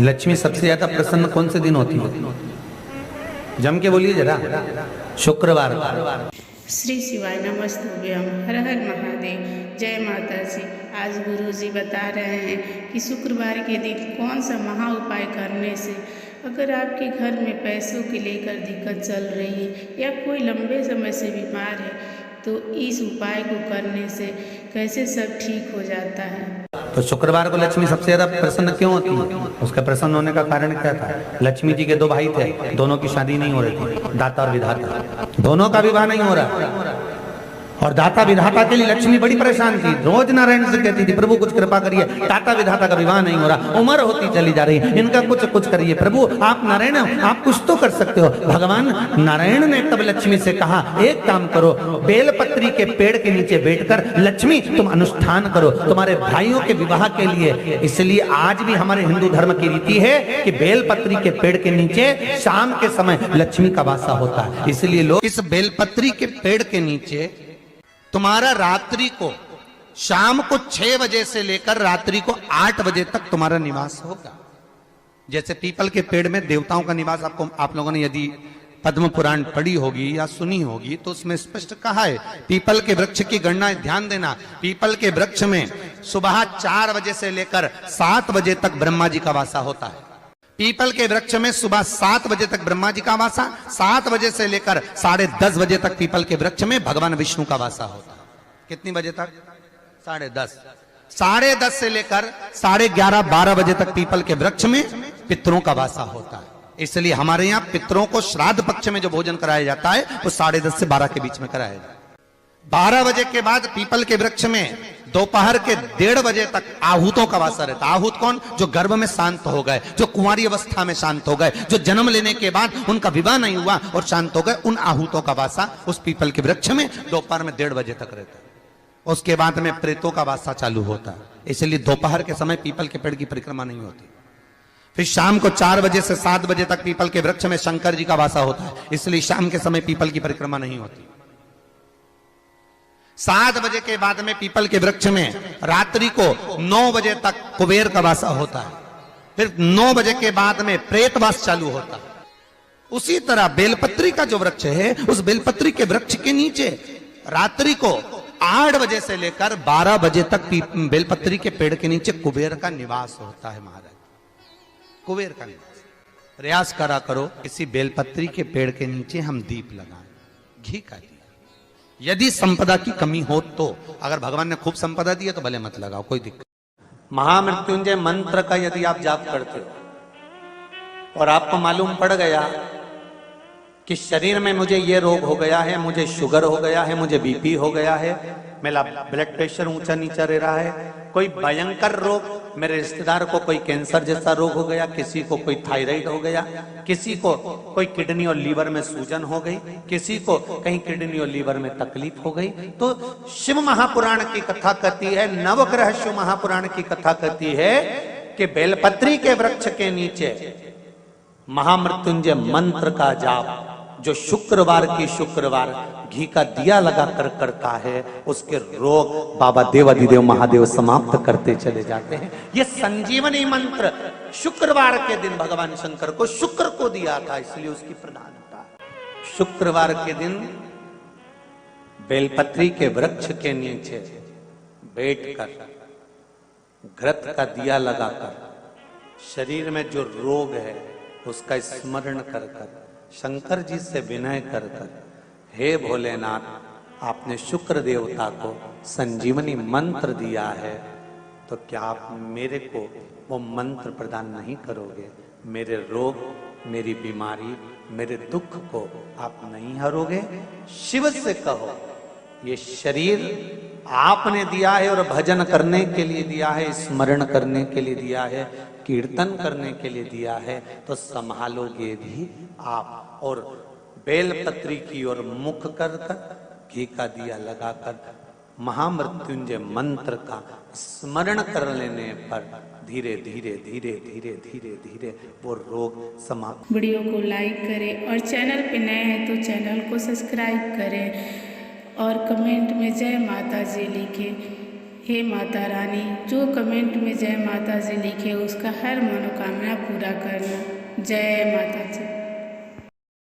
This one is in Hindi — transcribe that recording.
लक्ष्मी सबसे ज्यादा प्रसन्न कौन से दिन होती है? जम के बोलिए जरा। शुक्रवार। श्री शिवाय नमस्तुभ्यम, हर हर महादेव, जय माता जी। आज गुरु जी बता रहे हैं कि शुक्रवार के दिन कौन सा महा उपाय करने से अगर आपके घर में पैसों के लेकर दिक्कत चल रही है या कोई लंबे समय से बीमार है तो इस उपाय को करने से कैसे सब ठीक हो जाता है। तो शुक्रवार को लक्ष्मी सबसे ज्यादा प्रसन्न क्यों होती है? उसका प्रसन्न होने का कारण क्या था? लक्ष्मी जी के दो भाई थे, दोनों की शादी नहीं हो रही थी, दाता और विधाता, दोनों का विवाह नहीं हो रहा। और दाता विधाता के लिए लक्ष्मी बड़ी परेशान थी, रोज नारायण से कहती थी प्रभु कुछ कृपा करिए, दाता विधाता का विवाह नहीं हो रहा, उम्र होती चली जा रही, इनका कुछ करिए प्रभु, आप नारायण आप कुछ तो कर सकते हो। भगवान नारायण ने तब लक्ष्मी से कहा एक काम करो, बेलपत्री के पेड़ के नीचे बैठकर लक्ष्मी तुम अनुष्ठान करो तुम्हारे भाइयों के विवाह के लिए। इसलिए आज भी हमारे हिंदू धर्म की रीति है कि बेलपत्री के पेड़ के नीचे शाम के समय लक्ष्मी का वासा होता है। इसलिए लोग इस बेलपत्री के पेड़ के नीचे तुम्हारा रात्रि को शाम को 6 बजे से लेकर रात्रि को 8 बजे तक तुम्हारा निवास होगा। जैसे पीपल के पेड़ में देवताओं का निवास, आपको आप लोगों ने यदि पद्म पुराण पढ़ी होगी या सुनी होगी तो उसमें स्पष्ट कहा है पीपल के वृक्ष की गणना, ध्यान देना, पीपल के वृक्ष में सुबह 4 बजे से लेकर 7 बजे तक ब्रह्मा जी का वासा होता है। पीपल के वृक्ष में सुबह 7 बजे तक ब्रह्मा जी का वासा, 7 बजे से लेकर 10:30 बजे तक पीपल के वृक्ष में भगवान विष्णु का वासा होता है। कितनी बजे तक? 10:30। 10:30 से लेकर 11:30 12 बजे तक पीपल के वृक्ष में पितरों का वासा होता है। इसलिए हमारे यहाँ पितरों को श्राद्ध पक्ष में जो भोजन कराया जाता है वो 10:30 से 12 के बीच में कराया जाता है। 12 बजे के बाद पीपल के वृक्ष में दोपहर के 1:30 बजे तक आहूतों का वासा रहता है। आहूत कौन? जो गर्भ में शांत हो गए, जो कुंवारी अवस्था में शांत हो गए, जो जन्म लेने के बाद उनका विवाह नहीं हुआ और शांत हो गए, उन आहूतों का वासा उस पीपल के वृक्ष में दोपहर में 1:30 बजे तक रहता है। उसके बाद में प्रेतों का वासा चालू होता है। इसलिए दोपहर के समय पीपल के पेड़ की परिक्रमा नहीं होती। फिर शाम को 4 बजे से 7 बजे तक पीपल के वृक्ष में शंकर जी का वासा होता है। इसलिए शाम के समय पीपल की परिक्रमा नहीं होती। 7 बजे के बाद में पीपल के वृक्ष में रात्रि को 9 बजे तक कुबेर का वासा होता है। फिर 9 बजे के बाद में प्रेतवास चालू होता है। उसी तरह बेलपत्री का जो वृक्ष है, उस बेलपत्री के वृक्ष के नीचे रात्रि को 8 बजे से लेकर 12 बजे तक बेलपत्री के पेड़ के नीचे कुबेर का निवास होता है। महाराज, कुबेर का निवास। प्रयास करा करो किसी बेलपत्री के पेड़ के नीचे हम दीप लगाएं, घी का दीप। यदि संपदा की कमी हो तो, अगर भगवान ने खूब संपदा दी है तो भले मत लगाओ, कोई दिक्कत। महामृत्युंजय मंत्र का यदि आप जाप करते हो और आपको मालूम पड़ गया कि शरीर में मुझे ये रोग हो गया है, मुझे शुगर हो गया है, मुझे बीपी हो गया है, मेरा ब्लड प्रेशर ऊंचा नीचा रह रहा है, कोई भयंकर रोग, मेरे रिश्तेदार को कोई कैंसर जैसा रोग हो गया, किसी को कोई थायराइड हो गया, किसी को कोई किडनी और लीवर में सूजन हो गई, किसी को कहीं किडनी और लीवर में तकलीफ हो गई, तो शिव महापुराण की कथा कहती है, नवग्रह शिव महापुराण की कथा कहती है कि बेलपत्री के वृक्ष के नीचे महामृत्युंजय मंत्र का जाप जो शुक्रवार की शुक्रवार घी का दिया लगा कर करता है, उसके रोग बाबा देवाधिदेव महादेव समाप्त करते चले जाते हैं। ये संजीवनी मंत्र शुक्रवार के दिन भगवान शंकर को शुक्र को दिया था, इसलिए उसकी प्रधानता। शुक्रवार के दिन बेलपत्री के वृक्ष के नीचे बैठकर घृत का दिया लगाकर शरीर में जो रोग है उसका स्मरण कर कर शंकर जी से विनय कर कर, हे भोलेनाथ, आपने शुक्र देवता को संजीवनी मंत्र दिया है, तो क्या आप मेरे को वो मंत्र प्रदान नहीं करोगे? मेरे रोग, मेरी बीमारी, मेरे दुख को आप नहीं हरोगे? शिव से कहो, ये शरीर आपने दिया है और भजन करने के लिए दिया है, स्मरण करने के लिए दिया है, कीर्तन करने के लिए दिया है, तो संभालोगे भी आप। और बेलपत्री की ओर मुख कर कर घी का दिया लगाकर महामृत्युंजय मंत्र का स्मरण कर लेने पर धीरे धीरे धीरे धीरे धीरे धीरे वो रोग समाप्त। वीडियो को लाइक करें और चैनल पे नए हैं तो चैनल को सब्सक्राइब करें और कमेंट में जय माता जी लिखें। हे माता रानी, जो कमेंट में जय माता जी लिखे उसका हर मनोकामना पूरा करना। जय माता जी।